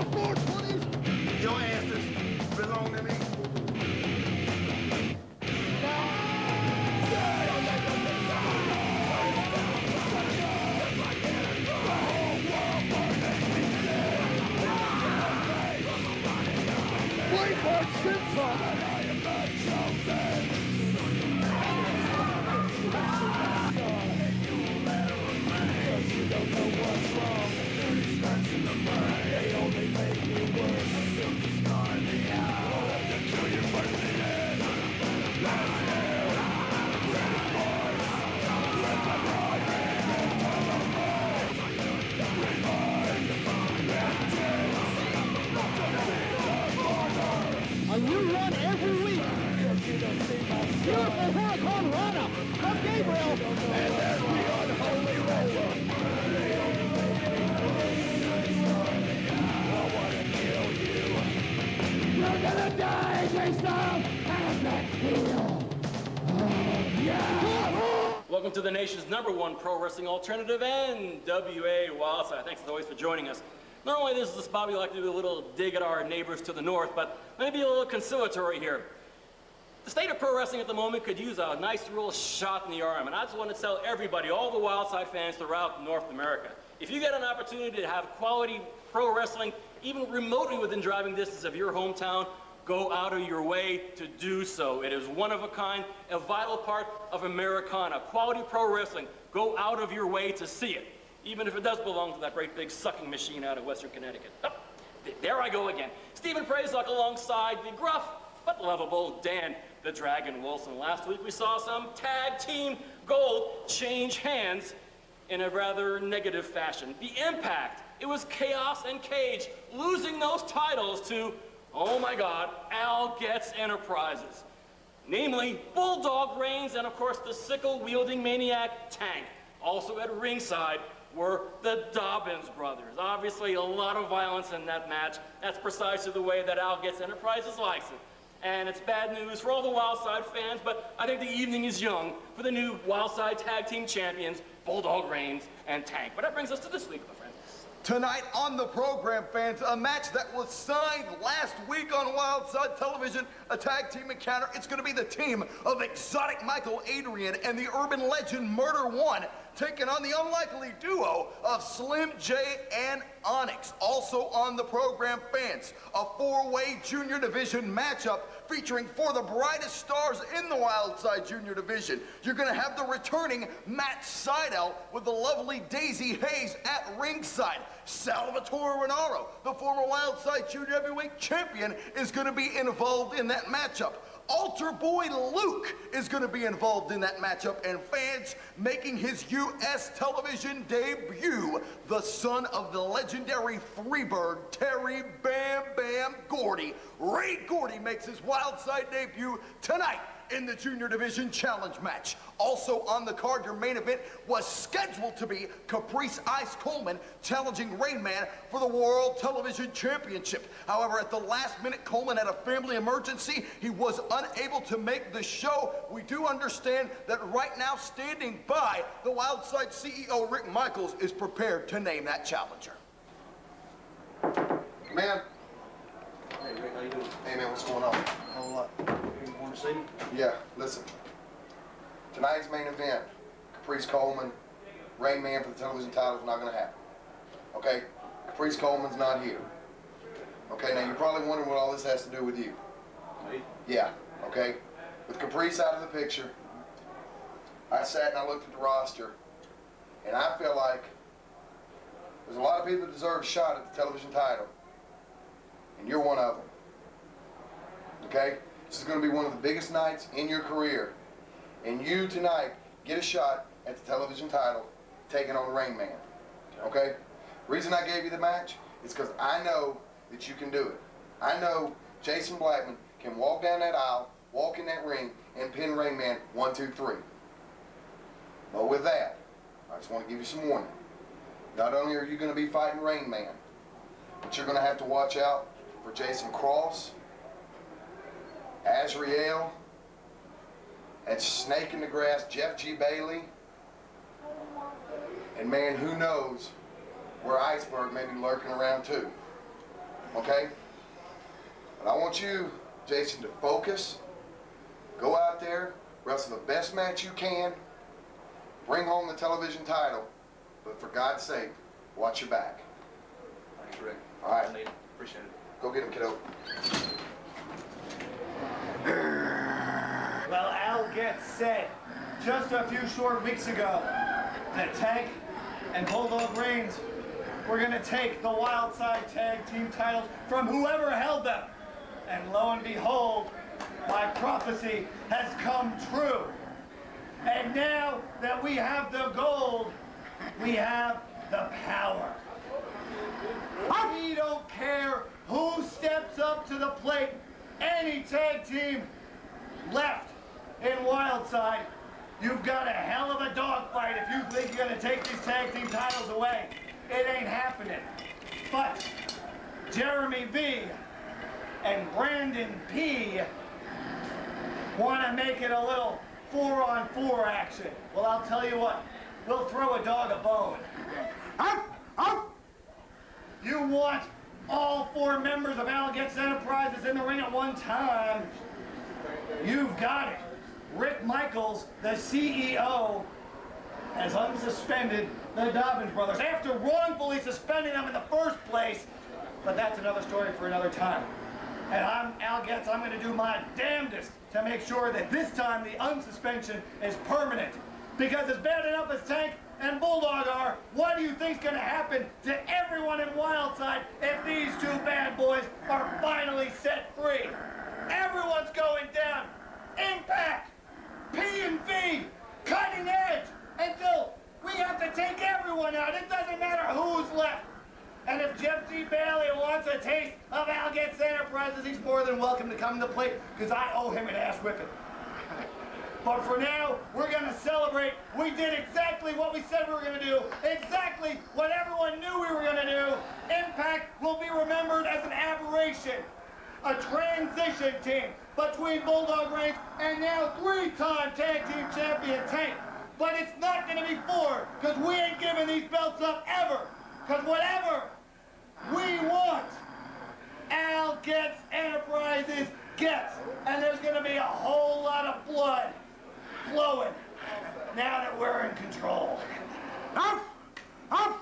off 420s. Your answers belong to me. Play for Simpson. A new run every week. Beautiful Huracan Rana from Gabriel. And there's the unholy roller. I want to kill you. You're gonna die, J-Style. And that kill. Oh, yeah. Welcome to the nation's #1 pro wrestling alternative, NWA Wildside. Thanks as always for joining us. Normally this is the spot we like to do a little dig at our neighbors to the north, but let me be a little conciliatory here. The state of pro wrestling at the moment could use a nice real shot in the arm, and I just want to tell everybody, all the Wildside fans throughout North America, if you get an opportunity to have quality pro wrestling, even remotely within driving distance of your hometown, go out of your way to do so. It is one of a kind, a vital part of Americana. Quality pro wrestling, go out of your way to see it, even if it does belong to that great big sucking machine out of Western Connecticut. Oh, there I go again. Steve Prazak alongside the gruff but lovable Dan the Dragon Wilson. Last week we saw some tag team gold change hands in a rather negative fashion. The impact, it was chaos and cage, losing those titles to, oh my God, Getz Enterprises. Namely, Bulldog reigns and of course the sickle-wielding maniac Tank. Also at ringside were the Dobbins brothers. Obviously a lot of violence in that match. That's precisely the way that Getz Enterprises likes it. And it's bad news for all the Wildside fans, but I think the evening is young for the new Wildside Tag Team Champions, Bulldog reigns and Tank. But that brings us to this week, my friend. Tonight on the program, fans, a match that was signed last week on Wildside Television, a tag team encounter. It's going to be the team of Exotic Michael Adrian and the urban legend Murder One, taking on the unlikely duo of Slim J and Onyx. Also on the program, fans, a four-way junior division matchup featuring four of the brightest stars in the Wildside junior division. You're going to have the returning Matt Seidel with the lovely Daisy Hayes at ringside. Salvatore Renaro, the former Wildside junior heavyweight champion, is going to be involved in that matchup. Altar Boy Luke is going to be involved in that matchup, and fans, making his U.S. television debut, the son of the legendary Freebird, Terry Bam Bam Gordy. Ray Gordy makes his Wildside debut tonight in the Junior Division Challenge match. Also on the card, your main event was scheduled to be Caprice Ice Coleman challenging Rain Man for the World Television Championship. However, at the last minute, Coleman had a family emergency. He was unable to make the show. We do understand that right now, standing by, the Wildside CEO, Rick Michaels, is prepared to name that challenger. Man. Hey, Rick, how you doing? Hey, man, what's going on? A whole lot. You want to see me? Yeah, listen. Tonight's main event, Caprice Coleman, Rain Man for the television title, is not going to happen. Okay? Caprice Coleman's not here. Okay, now you're probably wondering what all this has to do with you. Me? Yeah, okay? With Caprice out of the picture, I sat and I looked at the roster, and I feel like there's a lot of people that deserve a shot at the television title, and you're one of them. Okay? This is going to be one of the biggest nights in your career. And you tonight get a shot at the television title taking on Rain Man. Okay? The reason I gave you the match is because I know that you can do it. I know Jason Blackman can walk down that aisle, walk in that ring, and pin Rain Man 1, 2, 3. But with that, I just want to give you some warning. Not only are you going to be fighting Rain Man, but you're going to have to watch out for Jason Cross, Azrael, and Snake in the Grass, Jeff G. Bailey, and man, who knows where Iceberg may be lurking around too. okay? But I want you, Jason, to focus. Go out there, wrestle the best match you can, bring home the television title, but for God's sake, watch your back. Thanks, Rick. All right. Appreciate it. Go get him, kiddo. Well, Al Getz said just a few short weeks ago that Tank and Bulldog Reigns were going to take the Wildside Tag Team titles from whoever held them. And lo and behold, my prophecy has come true. And now that we have the gold, we have the power. We don't care who steps up to the plate. Any tag team left in Wildside, you've got a hell of a dogfight if you think you're going to take these tag team titles away. It ain't happening. But Jeremy V and Brandon P want to make it a little 4-on-4 action. Well, I'll tell you what, we'll throw a dog a bone. You want all 4 members of Al Getz Enterprises in the ring at one time. You've got it. Rick Michaels, the CEO, has unsuspended the Dobbins brothers after wrongfully suspending them in the first place. But that's another story for another time. And I'm Al Getz. I'm going to do my damnedest to make sure that this time the unsuspension is permanent. Because as bad enough as Tank and Bulldog are, what do you think's going to happen to everyone in Wildside if these 2 bad boys are finally set free? Everyone's going down. Impact, P&V, cutting edge, until we have to take everyone out. It doesn't matter who's left. And if Jeff G. Bailey wants a taste of Al Getz Enterprises, he's more than welcome to come to the plate, because I owe him an ass whipping. But for now, we're going to celebrate. We did exactly what we said we were going to do, exactly what everyone knew we were going to do. Impact will be remembered as an aberration, a transition team between Bulldog Reigns and now 3-time tag team champion Tank. But it's not going to be 4, because we ain't giving these belts up ever. Because whatever we want, Al Getz Enterprises gets. And there's going to be a whole lot of blood flowing now that we're in control. Up! Up!